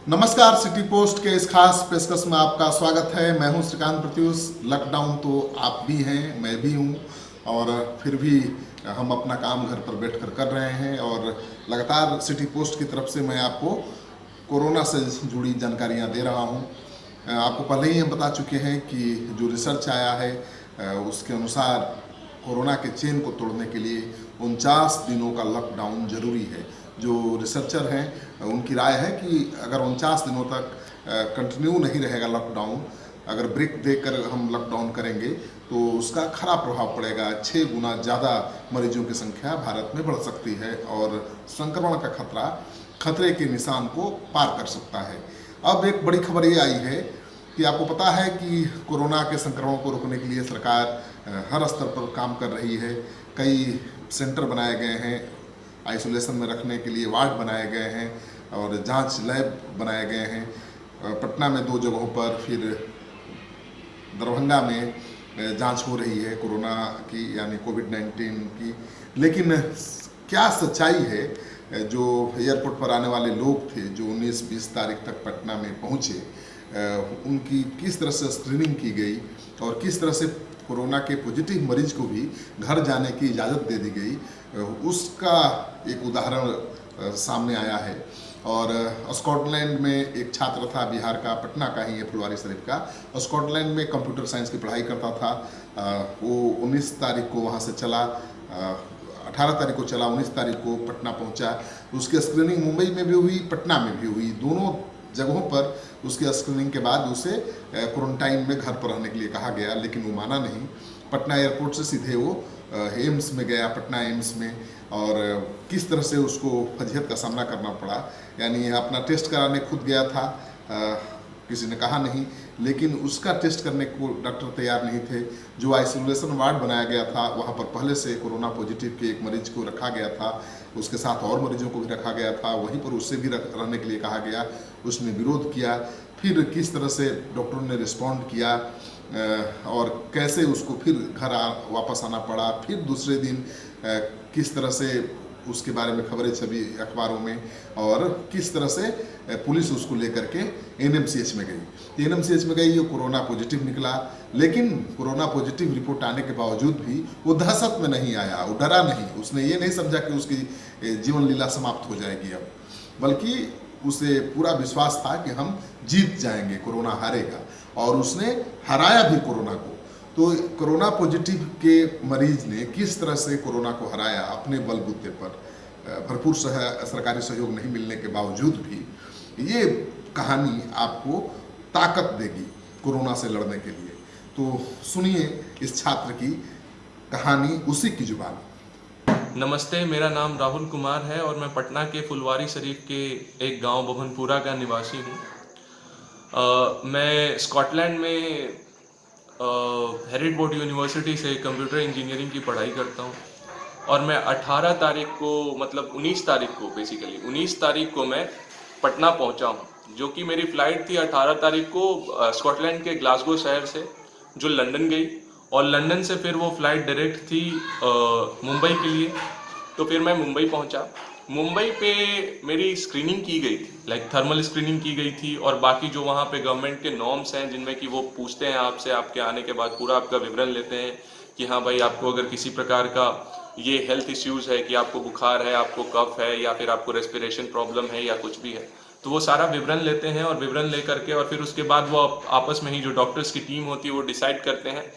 नमस्कार, city post के इस खास पेशकश में आपका स्वागत है। मैं हूं श्रीकांत प्रत्युष। लॉकडाउन तो आप भी हैं, मैं भी हूं, और फिर भी हम अपना काम घर पर बैठकर कर रहे हैं। और लगातार सिटी पोस्ट की तरफ से मैं आपको कोरोना से जुड़ी जानकारियां दे रहा हूं। आपको पहले ही हम बता चुके हैं कि जो रिसर्च आया है उसके अनुसार कोरोना के चेन को तोड़ने के लिए 49 दिनों का लॉकडाउन जरूरी है। जो रिसर्चर हैं उनकी राय है कि अगर 49 दिनों तक कंटिन्यू नहीं रहेगा लॉकडाउन, अगर ब्रेक देकर हम लॉकडाउन करेंगे तो उसका खराब प्रभाव पड़ेगा। 6 गुना ज़्यादा मरीजों की संख्या भारत में बढ़ सकती है और संक्रमण का खतरे के निशान को पार कर सकता है। अब एक बड़ी खबर ये आई है कि आपको पता है कि कोरोना के संक्रमण को रोकने के लिए सरकार हर स्तर पर काम कर रही है। कई सेंटर बनाए गए हैं, आइसोलेशन में रखने के लिए वार्ड बनाए गए हैं और जांच लैब बनाए गए हैं। पटना में 2 जगहों पर, फिर दरभंगा में जांच हो रही है कोरोना की, यानी कोविड-19 की। लेकिन क्या सच्चाई है? जो एयरपोर्ट पर आने वाले लोग थे जो 19-20 तारीख तक पटना में पहुंचे, उनकी किस तरह से स्क्रीनिंग की गई और किस तरह से कोरोना के पॉजिटिव मरीज को भी घर जाने की इजाज़त दे दी गई, उसका एक उदाहरण सामने आया है। और स्कॉटलैंड में एक छात्र था, बिहार का, पटना का ही है, फुलवारी शरीफ का। स्कॉटलैंड में कंप्यूटर साइंस की पढ़ाई करता था। वो 19 तारीख को वहाँ से चला, 18 तारीख को चला, 19 तारीख को पटना पहुँचा। उसकी स्क्रीनिंग मुंबई में भी हुई, पटना में भी हुई। दोनों जगहों पर उसके स्क्रीनिंग के बाद उसे क्वारंटाइन में घर पर रहने के लिए कहा गया, लेकिन वो माना नहीं। पटना एयरपोर्ट से सीधे वो एम्स में गया, पटना एम्स में, और किस तरह से उसको फजीहत का सामना करना पड़ा। यानी अपना टेस्ट कराने खुद गया था, किसी ने कहा नहीं, लेकिन उसका टेस्ट करने को डॉक्टर तैयार नहीं थे। जो आइसोलेशन वार्ड बनाया गया था वहाँ पर पहले से कोरोना पॉजिटिव के एक मरीज को रखा गया था, उसके साथ और मरीजों को भी रखा गया था, वहीं पर उससे भी रहने के लिए कहा गया। उसने विरोध किया। फिर किस तरह से डॉक्टरों ने रिस्पॉन्ड किया और कैसे उसको फिर घर वापस आना पड़ा। फिर दूसरे दिन किस तरह से उसके बारे में खबरें छपी अखबारों में, और किस तरह से पुलिस उसको लेकर के एनएमसीएच में गई। एनएमसीएच में गई, वो कोरोना पॉजिटिव निकला। लेकिन कोरोना पॉजिटिव रिपोर्ट आने के बावजूद भी वो दहशत में नहीं आया, वो डरा नहीं। उसने ये नहीं समझा कि उसकी जीवन लीला समाप्त हो जाएगी अब, बल्कि उसे पूरा विश्वास था कि हम जीत जाएंगे, कोरोना हारेगा, और उसने हराया भी कोरोना को। तो कोरोना पॉजिटिव के मरीज ने किस तरह से कोरोना को हराया अपने बलबूते पर, भरपूर सरकारी सहयोग नहीं मिलने के बावजूद भी। ये कहानी आपको ताकत देगी कोरोना से लड़ने के लिए। तो सुनिए इस छात्र की कहानी उसी की जुबान। नमस्ते, मेरा नाम राहुल कुमार है और मैं पटना के फुलवारी शरीफ के एक गांव भवनपुरा का निवासी हूं। मैं स्कॉटलैंड में हेरिड बोर्ड यूनिवर्सिटी से कंप्यूटर इंजीनियरिंग की पढ़ाई करता हूं, और मैं 18 तारीख को, मतलब 19 तारीख को, बेसिकली 19 तारीख को मैं पटना पहुंचा हूं, जो कि मेरी फ़्लाइट थी 18 तारीख को स्कॉटलैंड के ग्लासगो शहर से, जो लंदन गई, और लंदन से फिर वो फ़्लाइट डायरेक्ट थी मुंबई के लिए। तो फिर मैं मुंबई पहुंचा। मुंबई पे मेरी स्क्रीनिंग की गई थी, लाइक थर्मल स्क्रीनिंग की गई थी, और बाकी जो वहाँ पे गवर्नमेंट के नॉर्म्स हैं जिनमें कि वो पूछते हैं आपसे, आपके आने के बाद पूरा आपका विवरण लेते हैं कि हाँ भाई, आपको अगर किसी प्रकार का ये हेल्थ इश्यूज़ है, कि आपको बुखार है, आपको कफ है, या फिर आपको रेस्पिरेशन प्रॉब्लम है, या कुछ भी है, तो वो सारा विवरण लेते हैं। और विवरण ले करके और फिर उसके बाद वो आपस में ही जो डॉक्टर्स की टीम होती है वो डिसाइड करते हैं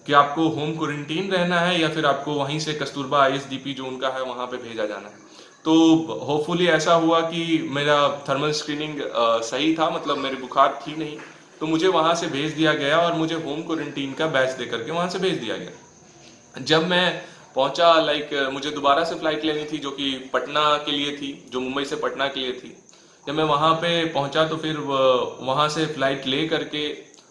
कि आपको होम क्वारंटीन रहना है या फिर आपको वहीं से कस्तूरबा आईएसडीपी जो उनका है वहाँ पे भेजा जाना है। तो होपफुली ऐसा हुआ कि मेरा थर्मल स्क्रीनिंग सही था, मतलब मेरी बुखार थी नहीं, तो मुझे वहाँ से भेज दिया गया और मुझे होम क्वारंटीन का बैच दे करके वहाँ से भेज दिया गया। जब मैं पहुँचा, लाइक मुझे दोबारा से फ़्लाइट लेनी थी जो कि पटना के लिए थी, जो मुंबई से पटना के लिए थी। जब मैं वहाँ पे पहुँचा तो फिर वहाँ से फ़्लाइट ले करके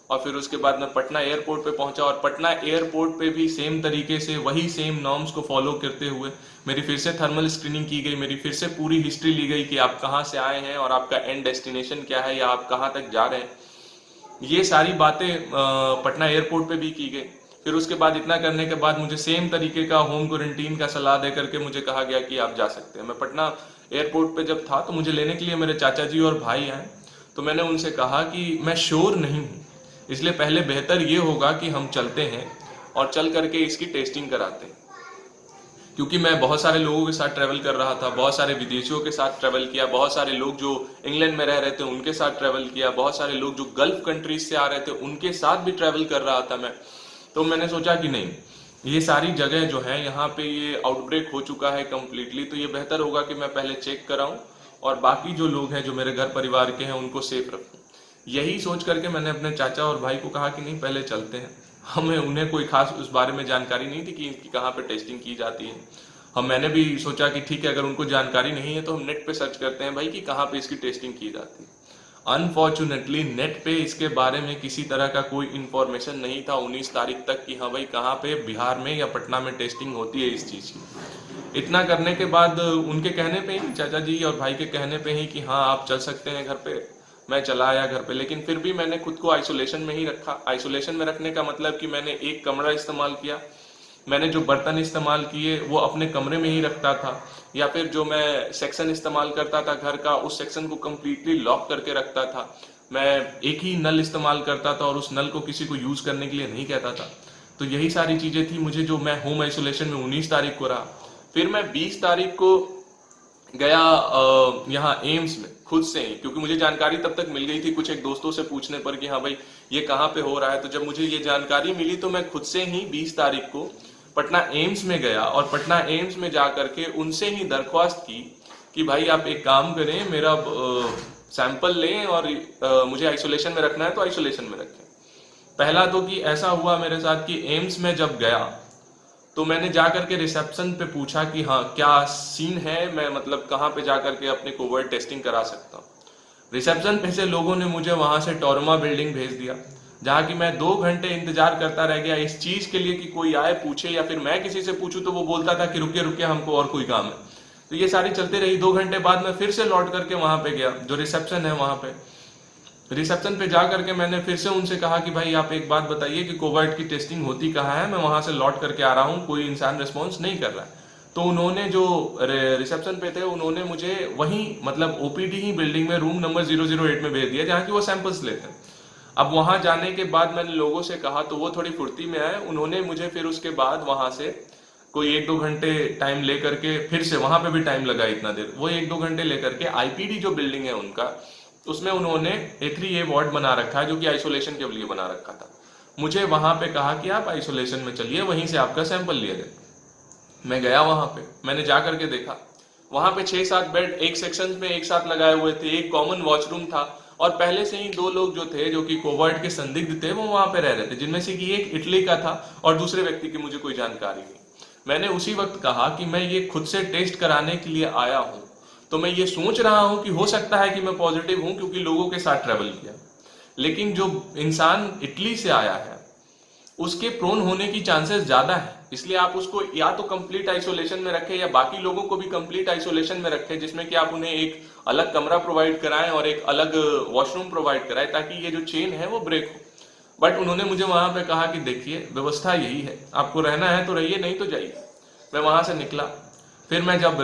और फिर उसके बाद मैं पटना एयरपोर्ट पे पहुंचा, और पटना एयरपोर्ट पे भी सेम तरीके से वही सेम नॉर्म्स को फॉलो करते हुए मेरी फिर से थर्मल स्क्रीनिंग की गई। मेरी फिर से पूरी हिस्ट्री ली गई कि आप कहाँ से आए हैं और आपका एंड डेस्टिनेशन क्या है, या आप कहाँ तक जा रहे हैं। ये सारी बातें पटना एयरपोर्ट पे भी की गई। फिर उसके बाद इतना करने के बाद मुझे सेम तरीके का होम क्वारंटीन का सलाह दे करके मुझे कहा गया कि आप जा सकते हैं। मैं पटना एयरपोर्ट पे जब था तो मुझे लेने के लिए मेरे चाचा जी और भाई आए, तो मैंने उनसे कहा कि मैं श्योर नहीं हूँ, इसलिए पहले बेहतर ये होगा कि हम चलते हैं और चल करके इसकी टेस्टिंग कराते हैं। क्योंकि मैं बहुत सारे लोगों के साथ ट्रैवल कर रहा था, बहुत सारे विदेशियों के साथ ट्रैवल किया, बहुत सारे लोग जो इंग्लैंड में रह रहे थे उनके साथ ट्रैवल किया, बहुत सारे लोग जो गल्फ कंट्रीज से आ रहे थे उनके साथ भी ट्रैवल कर रहा था मैं। तो मैंने सोचा कि नहीं, ये सारी जगह जो है यहाँ पे ये आउटब्रेक हो चुका है कम्प्लीटली, तो ये बेहतर होगा कि मैं पहले चेक कराऊं और बाकी जो लोग हैं जो मेरे घर परिवार के हैं उनको सेफ रखूं। यही सोच करके मैंने अपने चाचा और भाई को कहा कि नहीं पहले चलते हैं। हमें उन्हें कोई खास उस बारे में जानकारी नहीं थी कि इनकी कहाँ पे टेस्टिंग की जाती है। मैंने भी सोचा कि ठीक है, अगर उनको जानकारी नहीं है तो हम नेट पे सर्च करते हैं भाई कि कहाँ पे इसकी टेस्टिंग की जाती है। अनफॉर्चुनेटली नेट पे इसके बारे में किसी तरह का कोई इन्फॉर्मेशन नहीं था 19 तारीख तक कि हाँ भाई कहाँ पे बिहार में या पटना में टेस्टिंग होती है इस चीज़ की। इतना करने के बाद उनके कहने पे ही, चाचा जी और भाई के कहने पे ही कि हाँ आप चल सकते हैं घर पे, मैं चला आया घर पे। लेकिन फिर भी मैंने खुद को आइसोलेशन में ही रखा। आइसोलेशन में रखने का मतलब कि मैंने एक कमरा इस्तेमाल किया, मैंने जो बर्तन इस्तेमाल किए वो अपने कमरे में ही रखता था, या फिर जो मैं सेक्शन इस्तेमाल करता था घर का उस सेक्शन को कम्प्लीटली लॉक करके रखता था। मैं एक ही नल इस्तेमाल करता था और उस नल को किसी को यूज करने के लिए नहीं कहता था। तो यही सारी चीजें थी मुझे, जो मैं होम आइसोलेशन में 19 तारीख को रहा। फिर मैं 20 तारीख को गया यहाँ एम्स में खुद से ही, क्योंकि मुझे जानकारी तब तक मिल गई थी कुछ एक दोस्तों से पूछने पर कि हाँ भाई ये कहाँ पे हो रहा है। तो जब मुझे ये जानकारी मिली तो मैं खुद से ही 20 तारीख को पटना एम्स में गया और पटना एम्स में जा करके उनसे ही दरख्वास्त की कि भाई आप एक काम करें, मेरा सैंपल लें और मुझे आइसोलेशन में रखना है तो आइसोलेशन में रखें। पहला तो कि ऐसा हुआ मेरे साथ कि एम्स में जब गया तो मैंने जा करके रिसेप्शन पे पूछा कि हाँ क्या सीन है, मैं मतलब कहाँ पे जा करके अपने कोविड टेस्टिंग करा सकता हूँ। रिसेप्शन पे से लोगों ने मुझे वहां से टॉरमा बिल्डिंग भेज दिया, जहाँ की मैं 2 घंटे इंतजार करता रह गया इस चीज के लिए कि कोई आए पूछे, या फिर मैं किसी से पूछूं तो वो बोलता था कि रुकिए रुकिए हमको और कोई काम है। तो ये सारी चलती रही। 2 घंटे बाद मैं फिर से लौट करके वहां पे गया, जो रिसेप्शन है वहां पे। रिसेप्शन पे जा करके मैंने फिर से उनसे कहा कि भाई आप एक बात बताइए कि कोविड की टेस्टिंग होती कहाँ है, मैं वहां से लौट करके आ रहा हूँ, कोई इंसान रिस्पॉन्स नहीं कर रहा है। तो उन्होंने जो रिसेप्शन पे थे उन्होंने मुझे वहीं मतलब ओपीडी ही बिल्डिंग में रूम नंबर 008 में भेज दिया, जहाँ की वो सैंपल्स लेते हैं। अब वहां जाने के बाद मैंने लोगों से कहा तो वो थोड़ी फुर्ती में आए, उन्होंने मुझे फिर उसके बाद वहां से कोई 1-2 घंटे टाइम लेकर के, फिर से वहां पे भी टाइम लगा इतना देर, वो 1-2 घंटे लेकर के आईपीडी जो बिल्डिंग है उनका, उसमें उन्होंने A3A वार्ड बना रखा है जो कि आइसोलेशन के लिए बना रखा था। मुझे वहां पे कहा कि आप आइसोलेशन में चलिए, वहीं से आपका सैंपल लिया जाए। मैं गया वहां पे, मैंने जा करके देखा वहां पे 6-7 बेड एक सेक्शन में एक साथ लगाए हुए थे, एक कॉमन वॉशरूम था और पहले से ही 2 लोग जो थे जो कि कोविड के संदिग्ध थे वो वहां पे रह रहे थे, जिनमें से कि एक इटली का था और दूसरे व्यक्ति की मुझे कोई जानकारी नहीं। मैंने उसी वक्त कहा कि मैं ये खुद से टेस्ट कराने के लिए आया हूं, तो मैं ये सोच रहा हूं कि हो सकता है कि मैं पॉजिटिव हूं क्योंकि लोगों के साथ ट्रेवल किया, लेकिन जो इंसान इटली से आया है उसके प्रोन होने की चांसेस ज्यादा है, इसलिए आप उसको या तो कंप्लीट आइसोलेशन में रखें या बाकी लोगों को भी कंप्लीट आइसोलेशन में रखें, जिसमें कि आप उन्हें एक अलग कमरा प्रोवाइड कराएं और एक अलग वॉशरूम प्रोवाइड कराएं ताकि ये जो चेन है वो ब्रेक हो। बट उन्होंने मुझे वहां पे कहा कि देखिए व्यवस्था यही है, आपको रहना है तो रहिए, नहीं तो जाइए। मैं वहां से निकला, फिर मैं जब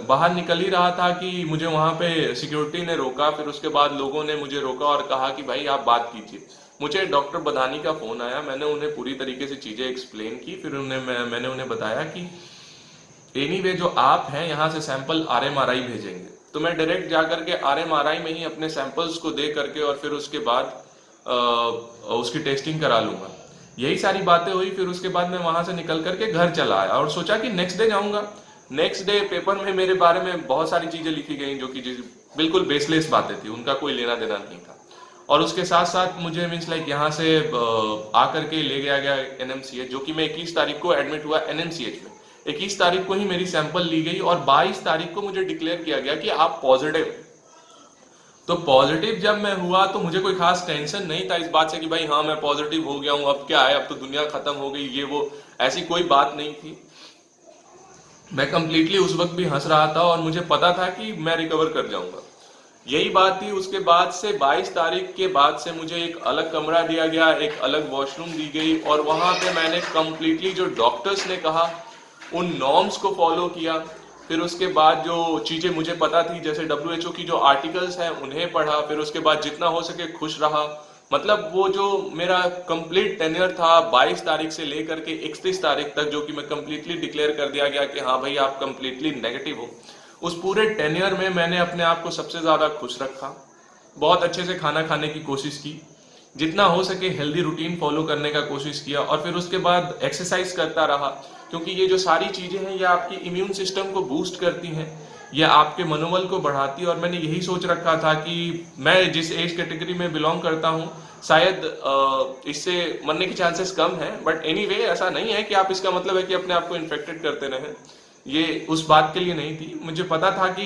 बाहर निकल ही रहा था कि मुझे वहां पे सिक्योरिटी ने रोका, फिर उसके बाद लोगों ने मुझे रोका और कहा कि भाई आप बात कीजिए। मुझे डॉक्टर बदानी का फोन आया, मैंने उन्हें पूरी तरीके से चीजें एक्सप्लेन की, फिर मैंने उन्हें बताया कि एनीवे जो आप हैं यहाँ से सैंपल RMRI भेजेंगे, तो मैं डायरेक्ट जाकर के RMRI में ही अपने सैंपल्स को दे करके और फिर उसके बाद उसकी टेस्टिंग करा लूंगा। यही सारी बातें हुई। फिर उसके बाद मैं वहां से निकल करके घर चला आया और सोचा कि नेक्स्ट डे जाऊंगा। नेक्स्ट डे पेपर में मेरे बारे में बहुत सारी चीजें लिखी गई जो कि बिल्कुल बेसलेस बातें थी, उनका कोई लेना देना नहीं था। और उसके साथ साथ मुझे मीन्स लाइक यहाँ से आकर के ले गया गया NMCH, जो कि मैं 21 तारीख को एडमिट हुआ NMCH में। 21 तारीख को ही मेरी सैंपल ली गई और 22 तारीख को मुझे डिक्लेयर किया गया कि आप पॉजिटिव। तो पॉजिटिव जब मैं हुआ तो मुझे कोई खास टेंशन नहीं था इस बात से कि भाई हाँ मैं पॉजिटिव हो गया हूँ, अब क्या है, अब तो दुनिया खत्म हो गई, ये वो, ऐसी कोई बात नहीं थी। मैं कंप्लीटली उस वक्त भी हंस रहा था और मुझे पता था कि मैं रिकवर कर जाऊंगा। यही बात थी। उसके बाद से 22 तारीख के बाद से मुझे एक अलग कमरा दिया गया, एक अलग वॉशरूम दी गई, और वहाँ पे मैंने कम्प्लीटली जो डॉक्टर्स ने कहा उन नॉर्म्स को फॉलो किया। फिर उसके बाद जो चीज़ें मुझे पता थी, जैसे WHO की जो आर्टिकल्स हैं उन्हें पढ़ा। फिर उसके बाद जितना हो सके खुश रहा। मतलब वो जो मेरा कंप्लीट टेन्योर था 22 तारीख से लेकर के 31 तारीख तक, जो कि मैं कंप्लीटली डिक्लेयर कर दिया गया कि हाँ भाई आप कंप्लीटली नेगेटिव हो, उस पूरे टेन्योर में मैंने अपने आप को सबसे ज़्यादा खुश रखा। बहुत अच्छे से खाना खाने की कोशिश की, जितना हो सके हेल्दी रूटीन फॉलो करने का कोशिश किया, और फिर उसके बाद एक्सरसाइज करता रहा। क्योंकि ये जो सारी चीज़ें हैं ये आपकी इम्यून सिस्टम को बूस्ट करती हैं, ये आपके मनोबल को बढ़ाती है। और मैंने यही सोच रखा था कि मैं जिस एज कैटेगरी में बिलोंग करता हूँ शायद इससे मरने के चांसेस कम हैं, बट एनीवे ऐसा नहीं है कि आप इसका मतलब है कि अपने आप को इन्फेक्टेड करते रहें। ये उस बात के लिए नहीं थी। मुझे पता था कि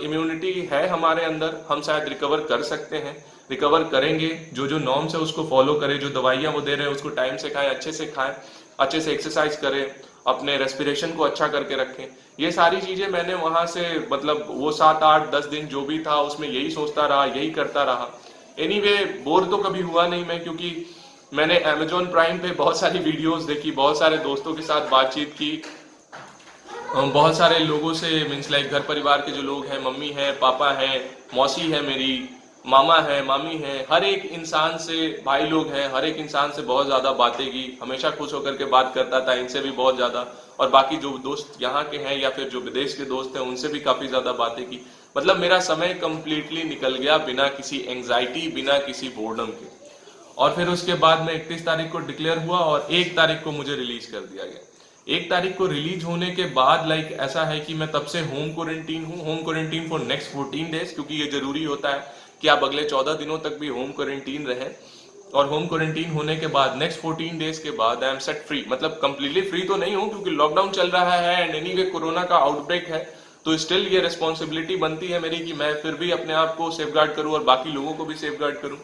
इम्यूनिटी है हमारे अंदर, हम शायद रिकवर कर सकते हैं, रिकवर करेंगे। जो जो नॉर्म्स है उसको फॉलो करें, जो दवाइयाँ वो दे रहे हैं उसको टाइम से खाएं, अच्छे से खाएं, अच्छे से एक्सरसाइज करें, अपने रेस्पिरेशन को अच्छा करके रखें। ये सारी चीज़ें मैंने वहाँ से मतलब वो 7, 8, 10 दिन जो भी था उसमें यही सोचता रहा, यही करता रहा। एनीवे बोर तो कभी हुआ नहीं मैं, क्योंकि मैंने अमेजोन प्राइम पे बहुत सारी वीडियोस देखी, बहुत सारे दोस्तों के साथ बातचीत की, बहुत सारे लोगों से, मीन्स लाइक घर परिवार के जो लोग हैं, मम्मी है, पापा है, मौसी है मेरी, मामा है, मामी है, हर एक इंसान से, भाई लोग हैं, हर एक इंसान से बहुत ज़्यादा बातें की। हमेशा खुश होकर के बात करता था, इनसे भी बहुत ज़्यादा, और बाकी जो दोस्त यहाँ के हैं या फिर जो विदेश के दोस्त हैं उनसे भी काफ़ी ज़्यादा बातें की। मतलब मेरा समय कंप्लीटली निकल गया बिना किसी एंग्जाइटी, बिना किसी बोर्डम के। और फिर उसके बाद में 31 तारीख को डिक्लेयर हुआ और 1 तारीख को मुझे रिलीज कर दिया गया। 1 तारीख को रिलीज होने के बाद लाइक ऐसा है कि मैं तब से होम क्वारंटीन हूँ, home quarantine for next 14 days, क्योंकि ये जरूरी होता है कि आप अगले 14 दिनों तक भी होम क्वारंटीन रहें। और होम क्वारंटीन होने के बाद नेक्स्ट 14 डेज के बाद आई एम सेट फ्री। मतलब कंप्लीटली फ्री तो नहीं हूँ क्योंकि लॉकडाउन चल रहा है एंड एनीवे कोरोना का आउटब्रेक है, तो स्टिल ये रिस्पॉन्सिबिलिटी बनती है मेरी कि मैं फिर भी अपने आप को सेफ गार्ड करूँ और बाकी लोगों को भी सेफ गार्ड करूँ।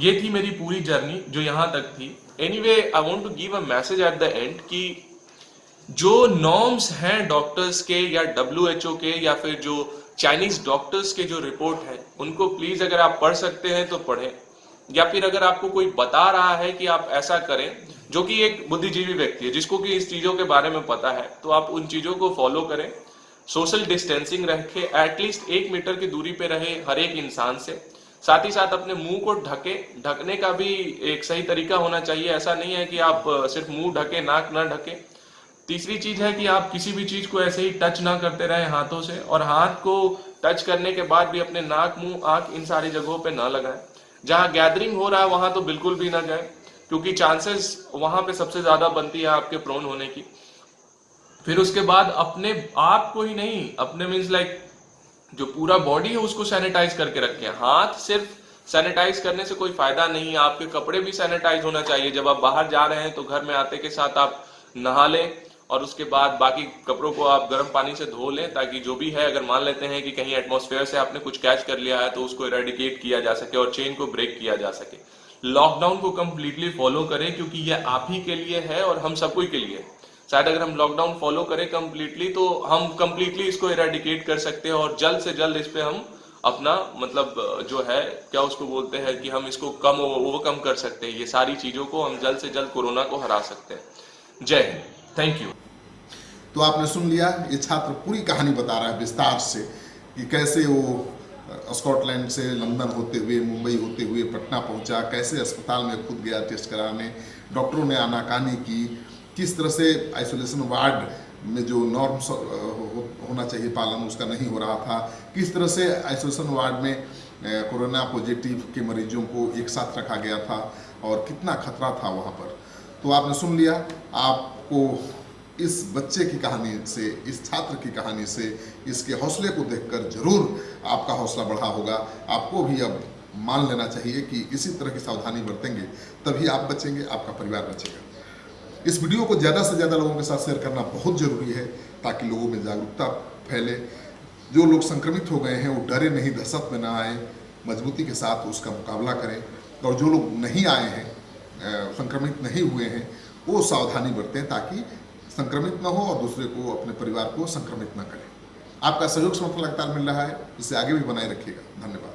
ये थी मेरी पूरी जर्नी जो यहाँ तक थी। Anyway I want to give a message at the end कि जो नॉर्म्स हैं डॉक्टर्स के या WHO के या फिर जो चाइनीज डॉक्टर्स के जो रिपोर्ट है उनको प्लीज अगर आप पढ़ सकते हैं तो पढ़ें, या फिर अगर आपको कोई बता रहा है कि आप ऐसा करें, जो कि एक बुद्धिजीवी व्यक्ति है जिसको कि इस चीजों के बारे में पता है, तो आप उन चीजों को फॉलो करें। सोशल डिस्टेंसिंग रखें, एटलीस्ट 1 मीटर की दूरी पे रहे हर एक इंसान से। साथ ही साथ अपने मुंह को ढकने का भी एक सही तरीका होना चाहिए। ऐसा नहीं है कि आप सिर्फ मुंह ढके, नाक ना ढके। तीसरी चीज है कि आप किसी भी चीज को ऐसे ही टच ना करते रहे हाथों से, और हाथ को टच करने के बाद भी अपने नाक, मुंह, आंख इन सारी जगहों पे ना लगाएं। जहां गैदरिंग हो रहा है वहां तो बिल्कुल भी ना जाए, क्योंकि चांसेस वहां पे सबसे ज्यादा बनती है आपके प्रोन होने की। फिर उसके बाद अपने आप को ही नहीं, अपने मीन्स लाइक जो पूरा बॉडी है उसको सैनिटाइज करके रखें। हाथ सिर्फ सैनिटाइज करने से कोई फायदा नहीं है, आपके कपड़े भी सैनिटाइज होना चाहिए। जब आप बाहर जा रहे हैं तो घर में आते के साथ आप नहा लें और उसके बाद बाकी कपड़ों को आप गर्म पानी से धो लें, ताकि जो भी है, अगर मान लेते हैं कि कहीं एटमॉस्फेयर से आपने कुछ कैच कर लिया है तो उसको इरेडिकेट किया जा सके और चेन को ब्रेक किया जा सके। लॉकडाउन को कंप्लीटली फॉलो करें, क्योंकि यह आप ही के लिए है और हम सबको के लिए। शायद अगर हम लॉकडाउन फॉलो करें कंप्लीटली तो हम कंप्लीटली इसको इरेडिकेट कर सकते हैं और जल्द से जल्द इस पे हम अपना मतलब जो है क्या उसको बोलते हैं कि हम इसको कम ओवरकम कर सकते हैं। ये सारी चीजों को हम जल्द से जल्द कोरोना को हरा सकते हैं। जय हिंद, थैंक यू। तो आपने सुन लिया, ये छात्र पूरी कहानी बता रहा है विस्तार से कि कैसे वो स्कॉटलैंड से लंदन होते हुए, मुंबई होते हुए पटना पहुंचा, कैसे अस्पताल में खुद गया टेस्ट कराने, डॉक्टरों ने आनाकानी की, किस तरह से आइसोलेशन वार्ड में जो नॉर्म्स होना चाहिए पालन उसका नहीं हो रहा था, किस तरह से आइसोलेशन वार्ड में कोरोना पॉजिटिव के मरीजों को एक साथ रखा गया था और कितना खतरा था वहाँ पर। तो आपने सुन लिया। आपको इस बच्चे की कहानी से, इस छात्र की कहानी से, इसके हौसले को देखकर जरूर आपका हौसला बढ़ा होगा। आपको भी अब मान लेना चाहिए कि इसी तरह की सावधानी बरतेंगे तभी आप बचेंगे, आपका परिवार बचेगा। इस वीडियो को ज़्यादा से ज़्यादा लोगों के साथ शेयर करना बहुत ज़रूरी है ताकि लोगों में जागरूकता फैले। जो लोग संक्रमित हो गए हैं वो डरे नहीं, दहशत में ना आए, मजबूती के साथ उसका मुकाबला करें। और जो लोग नहीं आए हैं, संक्रमित नहीं हुए हैं, वो सावधानी बरतें ताकि संक्रमित ना हो और दूसरे को, अपने परिवार को संक्रमित ना करें। आपका सहयोग समर्थन लगातार मिल रहा है, इसे आगे भी बनाए रखिएगा। धन्यवाद।